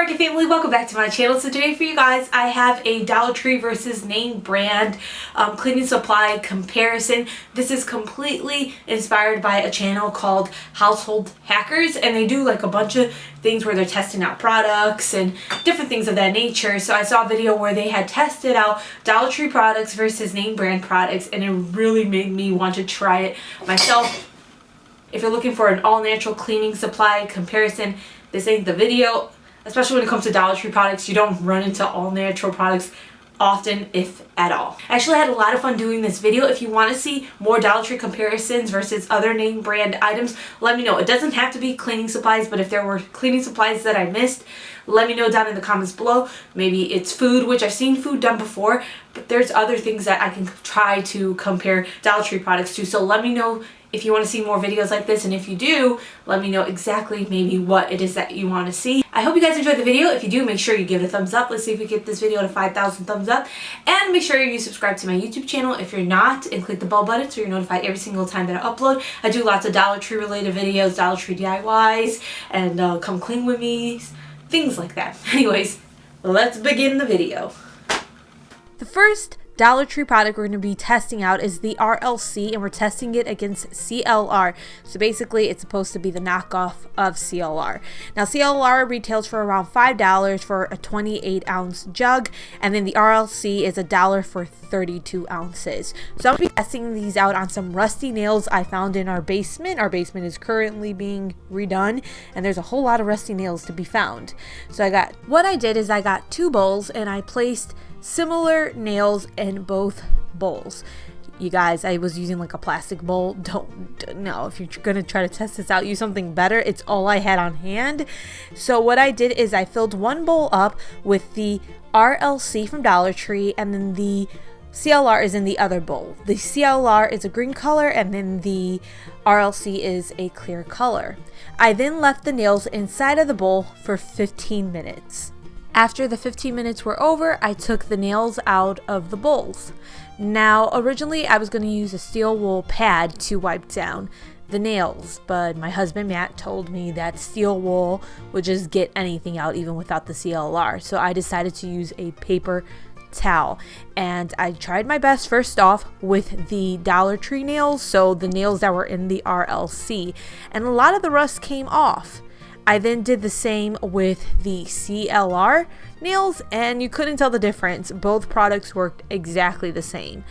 Market family, welcome back to my channel. So today for you guys, I have a Dollar Tree versus name brand cleaning supply comparison. This is completely inspired by a channel called Household Hackers, and they do like a bunch of things where they're testing out products and different things of that nature. So I saw a video where they had tested out Dollar Tree products versus name brand products, and it really made me want to try it myself. If you're looking for an all-natural cleaning supply comparison, this ain't the video. Especially when it comes to Dollar Tree products, you don't run into all-natural products often, if at all. I actually had a lot of fun doing this video. If you want to see more Dollar Tree comparisons versus other name brand items, let me know. It doesn't have to be cleaning supplies, but if there were cleaning supplies that I missed, let me know down in the comments below. Maybe it's food, which I've seen food done before, but there's other things that I can try to compare Dollar Tree products to. So let me know if you want to see more videos like this, and if you do, let me know exactly maybe what it is that you want to see. I hope you guys enjoyed the video. If you do, make sure you give it a thumbs up. Let's see if we get this video to 5,000 thumbs up. And make sure you subscribe to my YouTube channel if you're not, and click the bell button so you're notified every single time that I upload. I do lots of Dollar Tree related videos, Dollar Tree DIYs, and come clean with me, things like that. Anyways, let's begin the video. The first Dollar Tree product we're going to be testing out is the RLC, and we're testing it against CLR. So basically it's supposed to be the knockoff of CLR. Now CLR retails for around $5 for a 28-ounce jug, and then the RLC is $1 for 32 ounces. So I'm going to be testing these out on some rusty nails I found in our basement. Our basement is currently being redone, and there's a whole lot of rusty nails to be found. So what I did is I got two bowls, and I placed similar nails in both bowls. You guys, I was using like a plastic bowl. No, if you're gonna try to test this out, use something better. It's all I had on hand. So what I did is I filled one bowl up with the RLC from Dollar Tree, and then the CLR is in the other bowl. The CLR is a green color, and then the RLC is a clear color. I then left the nails inside of the bowl for 15 minutes. After the 15 minutes were over, I took the nails out of the bowls. Now, originally I was going to use a steel wool pad to wipe down the nails, but my husband Matt told me that steel wool would just get anything out even without the CLR. So I decided to use a paper towel, and I tried my best first off with the Dollar Tree nails, so the nails that were in the RLC, and a lot of the rust came off. I then did the same with the CLR nails, and you couldn't tell the difference. Both products worked exactly the same.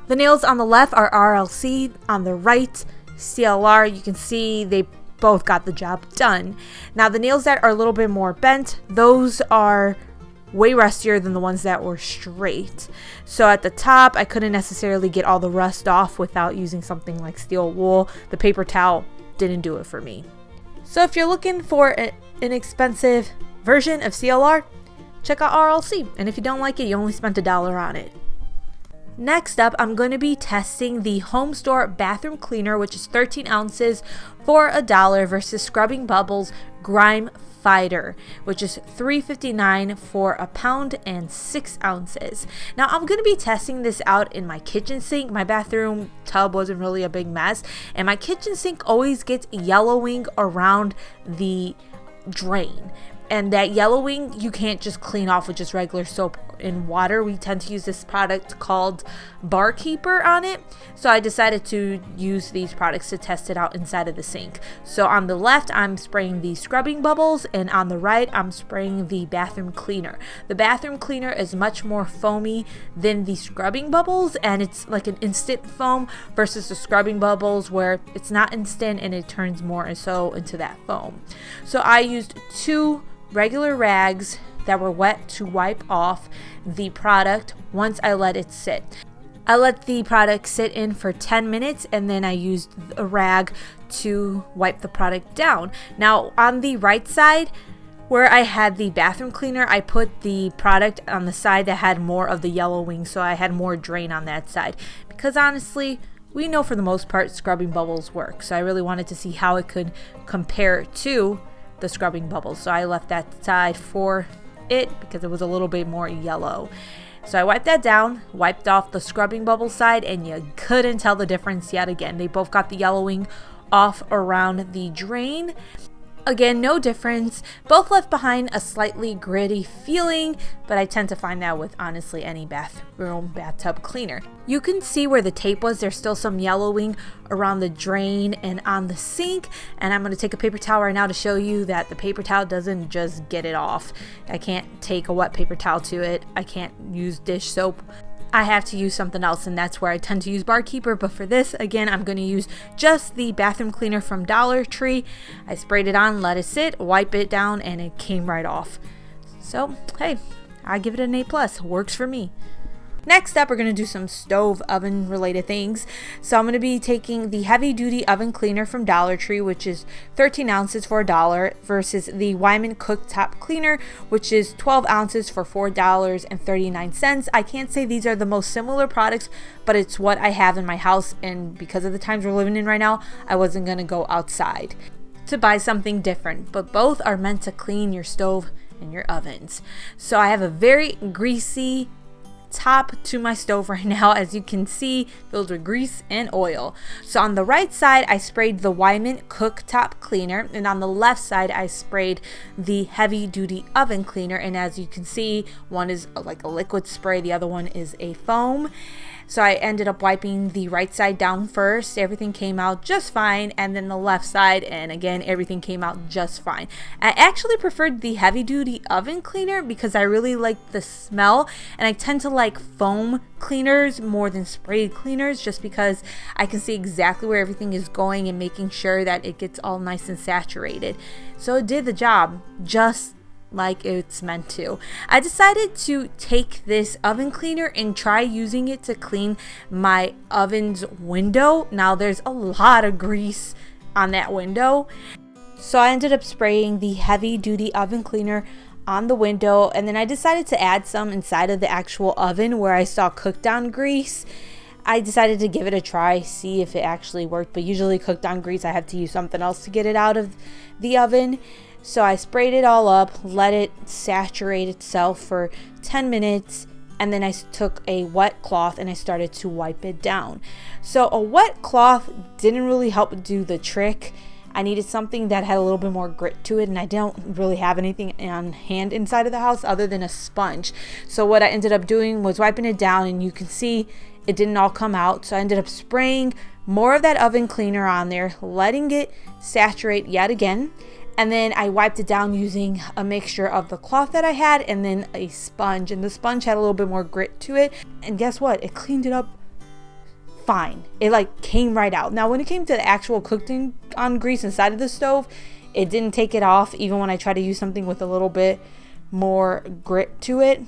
The nails on the left are RLC, on the right CLR. You can see they both got the job done. Now the nails that are a little bit more bent, those are way rustier than the ones that were straight. So at the top, I couldn't necessarily get all the rust off without using something like steel wool. The paper towel didn't do it for me. So if you're looking for an inexpensive version of CLR, check out RLC. And if you don't like it, you only spent $1 on it. Next up, I'm going to be testing the Home Store bathroom cleaner, which is 13 ounces for $1 versus Scrubbing Bubbles Grime Fighter, which is $3.59 for a pound and 6 ounces. Now I'm going to be testing this out in my kitchen sink. My bathroom tub wasn't really a big mess, and my kitchen sink always gets yellowing around the drain. And that yellowing, you can't just clean off with just regular soap and water. We tend to use this product called Barkeeper on it. So I decided to use these products to test it out inside of the sink. So on the left, I'm spraying the Scrubbing Bubbles, and on the right, I'm spraying the bathroom cleaner. The bathroom cleaner is much more foamy than the Scrubbing Bubbles, and it's like an instant foam versus the Scrubbing Bubbles where it's not instant and it turns more so into that foam. So I used two regular rags that were wet to wipe off the product once I let it sit. I let the product sit in for 10 minutes, and then I used a rag to wipe the product down. Now on the right side where I had the bathroom cleaner, I put the product on the side that had more of the yellowing, so I had more drain on that side, because honestly we know for the most part Scrubbing Bubbles work. So I really wanted to see how it could compare to the Scrubbing Bubbles, so I left that side for it because it was a little bit more yellow. So I wiped that down, wiped off the Scrubbing Bubble side, and you couldn't tell the difference yet again. They both got the yellowing off around the drain. Again, no difference. Both left behind a slightly gritty feeling, but I tend to find that with honestly any bathtub cleaner. You can see where the tape was. There's still some yellowing around the drain and on the sink. And I'm going to take a paper towel right now to show you that the paper towel doesn't just get it off. I can't take a wet paper towel to it. I can't use dish soap. I have to use something else, and that's where I tend to use Barkeeper. But for this, again, I'm going to use just the bathroom cleaner from Dollar Tree. I sprayed it on, let it sit, wipe it down, and it came right off. So, hey, I give it an A+. Works for me. Next up, we're going to do some stove oven related things. So I'm going to be taking the heavy duty oven cleaner from Dollar Tree, which is 13 ounces for $1, versus the Wyman cooktop cleaner, which is 12 ounces for $4.39. I can't say these are the most similar products, but it's what I have in my house, and because of the times we're living in right now, I wasn't going to go outside to buy something different. But both are meant to clean your stove and your ovens. So I have a very greasy top to my stove right now, as you can see, filled with grease and oil. So on the right side, I sprayed the Wyman cooktop cleaner, and on the left side, I sprayed the heavy duty oven cleaner. And as you can see, one is like a liquid spray, the other one is a foam. So I ended up wiping the right side down first. Everything came out just fine. And then the left side, and again, everything came out just fine. I actually preferred the heavy duty oven cleaner because I really like the smell. And I tend to like foam cleaners more than sprayed cleaners, just because I can see exactly where everything is going and making sure that it gets all nice and saturated. So it did the job just like it's meant to. I decided to take this oven cleaner and try using it to clean my oven's window. Now there's a lot of grease on that window, so I ended up spraying the heavy duty oven cleaner on the window, and then I decided to add some inside of the actual oven where I saw cooked down grease. I decided to give it a try, see if it actually worked, but usually cooked down grease I have to use something else to get it out of the oven. So I sprayed it all up, let it saturate itself for 10 minutes, and then I took a wet cloth and I started to wipe it down. So a wet cloth didn't really help do the trick. I needed something that had a little bit more grit to it, and I don't really have anything on hand inside of the house other than a sponge. So what I ended up doing was wiping it down, and you can see it didn't all come out. So I ended up spraying more of that oven cleaner on there, letting it saturate yet again. And then I wiped it down using a mixture of the cloth that I had and then a sponge. And the sponge had a little bit more grit to it. And guess what? It cleaned it up fine. It like came right out. Now when it came to the actual cooking on grease inside of the stove, it didn't take it off. Even when I tried to use something with a little bit more grit to it,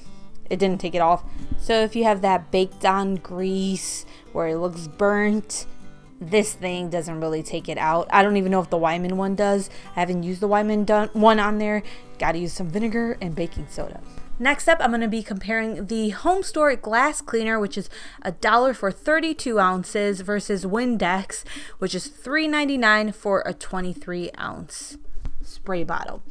it didn't take it off. So if you have that baked on grease where it looks burnt, this thing doesn't really take it out. I don't even know if the Wyman one does. I haven't used the Wyman one on there. Gotta use some vinegar and baking soda. Next up, I'm going to be comparing the Home Store glass cleaner, which is $1 for 32 ounces, versus Windex, which is $3.99 for a 23 ounce spray bottle.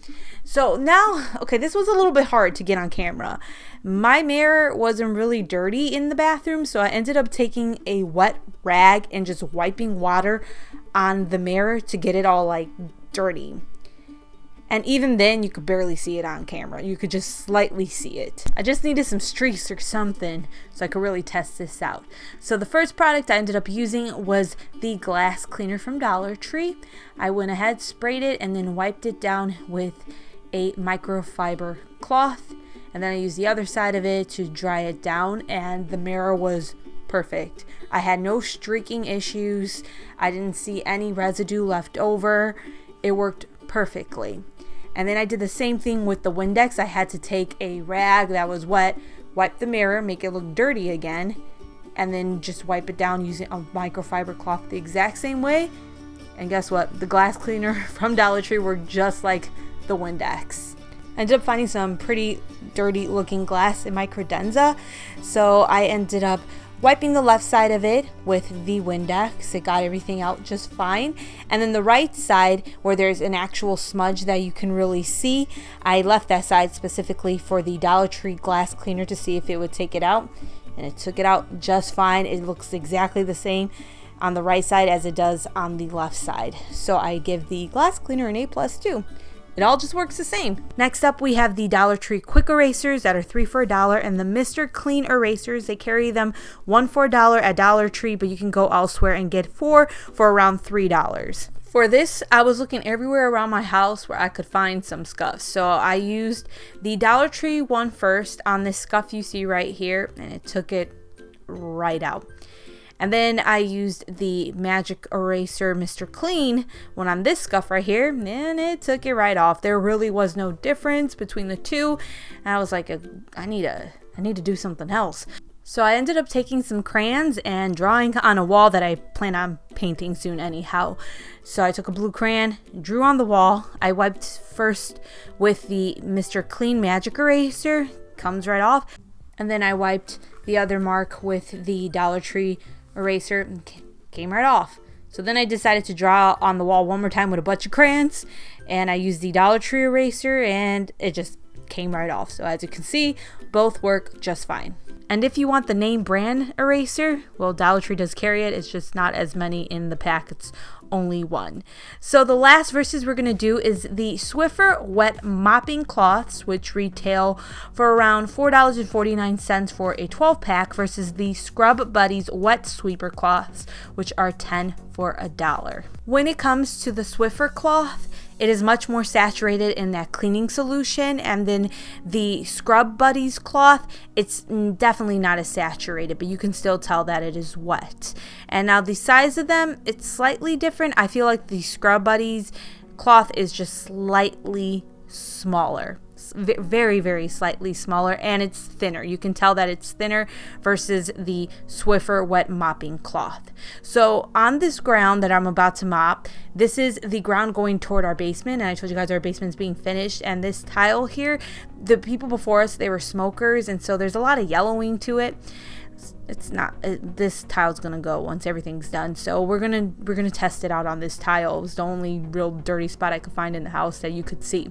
So now, okay, this was a little bit hard to get on camera. My mirror wasn't really dirty in the bathroom, so I ended up taking a wet rag and just wiping water on the mirror to get it all like dirty. And even then, you could barely see it on camera. You could just slightly see it. I just needed some streaks or something so I could really test this out. So the first product I ended up using was the glass cleaner from Dollar Tree. I went ahead, sprayed it, and then wiped it down with a microfiber cloth. And then I used the other side of it to dry it down, and the mirror was perfect. I had no streaking issues. I didn't see any residue left over. It worked perfectly. And then I did the same thing with the Windex. I had to take a rag that was wet, wipe the mirror, make it look dirty again, and then just wipe it down using a microfiber cloth the exact same way. And guess what? The glass cleaner from Dollar Tree worked just like the Windex. I ended up finding some pretty dirty looking glass in my credenza, so I ended up wiping the left side of it with the Windex. It got everything out just fine. And then the right side, where there's an actual smudge that you can really see, I left that side specifically for the Dollar Tree glass cleaner to see if it would take it out. And it took it out just fine. It looks exactly the same on the right side as it does on the left side. So I give the glass cleaner an A+ too. It all just works the same. Next up, we have the Dollar Tree quick erasers that are 3 for $1, and the Mr. Clean erasers. They carry them 1 for $1 at Dollar Tree, but you can go elsewhere and get 4 for around $3. For this, I was looking everywhere around my house where I could find some scuffs. So I used the Dollar Tree one first on this scuff you see right here, and it took it right out. And then I used the Magic Eraser Mr. Clean one on this scuff right here, and it took it right off. There really was no difference between the two. And I was like, I need to do something else. So I ended up taking some crayons and drawing on a wall that I plan on painting soon anyhow. So I took a blue crayon, drew on the wall. I wiped first with the Mr. Clean Magic Eraser, comes right off. And then I wiped the other mark with the Dollar Tree eraser, and came right off. So then I decided to draw on the wall one more time with a bunch of crayons, and I used the Dollar Tree eraser, and it just came right off. So as you can see, both work just fine. And if you want the name brand eraser, well, Dollar Tree does carry it. It's just not as many in the pack. It's only one. So the last versus we're going to do is the Swiffer wet mopping cloths, which retail for around $4.49 for a 12 pack, versus the Scrub Buddies wet sweeper cloths, which are 10 for $1. When it comes to the Swiffer cloth, it is much more saturated in that cleaning solution, and then the Scrub Buddies cloth, it's definitely not as saturated, but you can still tell that it is wet. And now the size of them, it's slightly different. I feel like the Scrub Buddies cloth is just slightly smaller. Very, very slightly smaller, and it's thinner. You can tell that it's thinner versus the Swiffer wet mopping cloth. So on this ground that I'm about to mop, this is the ground going toward our basement, and I told you guys our basement's being finished. And this tile here, the people before us, they were smokers, and so there's a lot of yellowing to it. It's not, this tile's gonna go once everything's done, so we're gonna test it out on this tile. It was the only real dirty spot I could find in the house that you could see.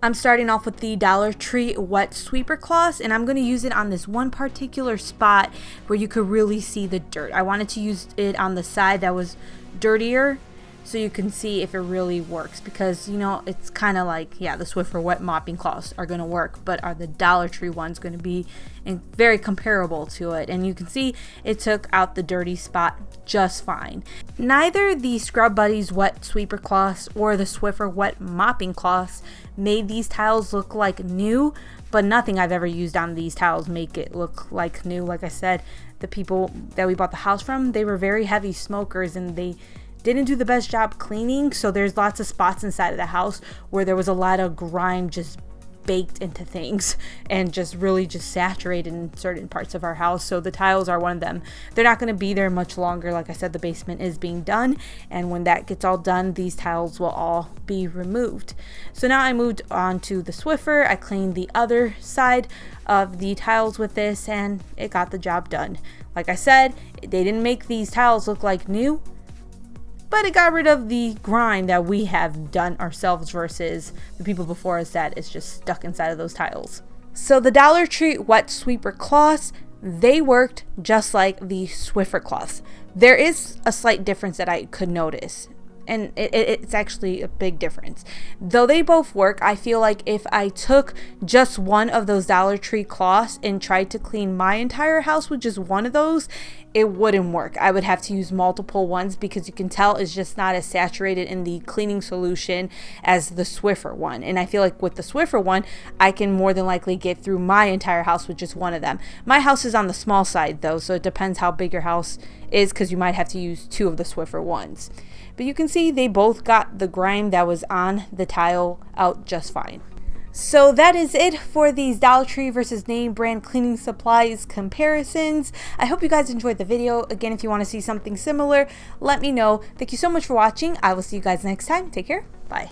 I'm starting off with the Dollar Tree wet sweeper cloths, and I'm going to use it on this one particular spot where you could really see the dirt. I wanted to use it on the side that was dirtier so you can see if it really works, because, you know, it's kind of like, yeah, the Swiffer wet mopping cloths are going to work, but are the Dollar Tree ones going to be very comparable to it? And you can see it took out the dirty spot just fine. Neither the Scrub Buddies wet sweeper cloths or the Swiffer wet mopping cloths made these tiles look like new, but nothing I've ever used on these tiles make it look like new. Like I said, the people that we bought the house from, they were very heavy smokers, and they didn't do the best job cleaning, so there's lots of spots inside of the house where there was a lot of grime just baked into things and just really just saturated in certain parts of our house. So the tiles are one of them. They're not going to be there much longer. Like I said, the basement is being done, and when that gets all done, these tiles will all be removed. So now I moved on to the Swiffer. I cleaned the other side of the tiles with this, and it got the job done. Like I said, they didn't make these tiles look like new, but it got rid of the grime that we have done ourselves versus the people before us that is just stuck inside of those tiles. So the Dollar Tree wet sweeper cloths, they worked just like the Swiffer cloths. There is a slight difference that I could notice, and it's actually a big difference. Though they both work, I feel like if I took just one of those Dollar Tree cloths and tried to clean my entire house with just one of those, it wouldn't work. I would have to use multiple ones, because you can tell it's just not as saturated in the cleaning solution as the Swiffer one. And I feel like with the Swiffer one, I can more than likely get through my entire house with just one of them. My house is on the small side though, so it depends how big your house is, because you might have to use 2 of the Swiffer ones. But you can see they both got the grime that was on the tile out just fine. So that is it for these Dollar Tree versus name brand cleaning supplies comparisons. I hope you guys enjoyed the video. Again, if you want to see something similar, let me know. Thank you so much for watching. I will see you guys next time. Take care. Bye.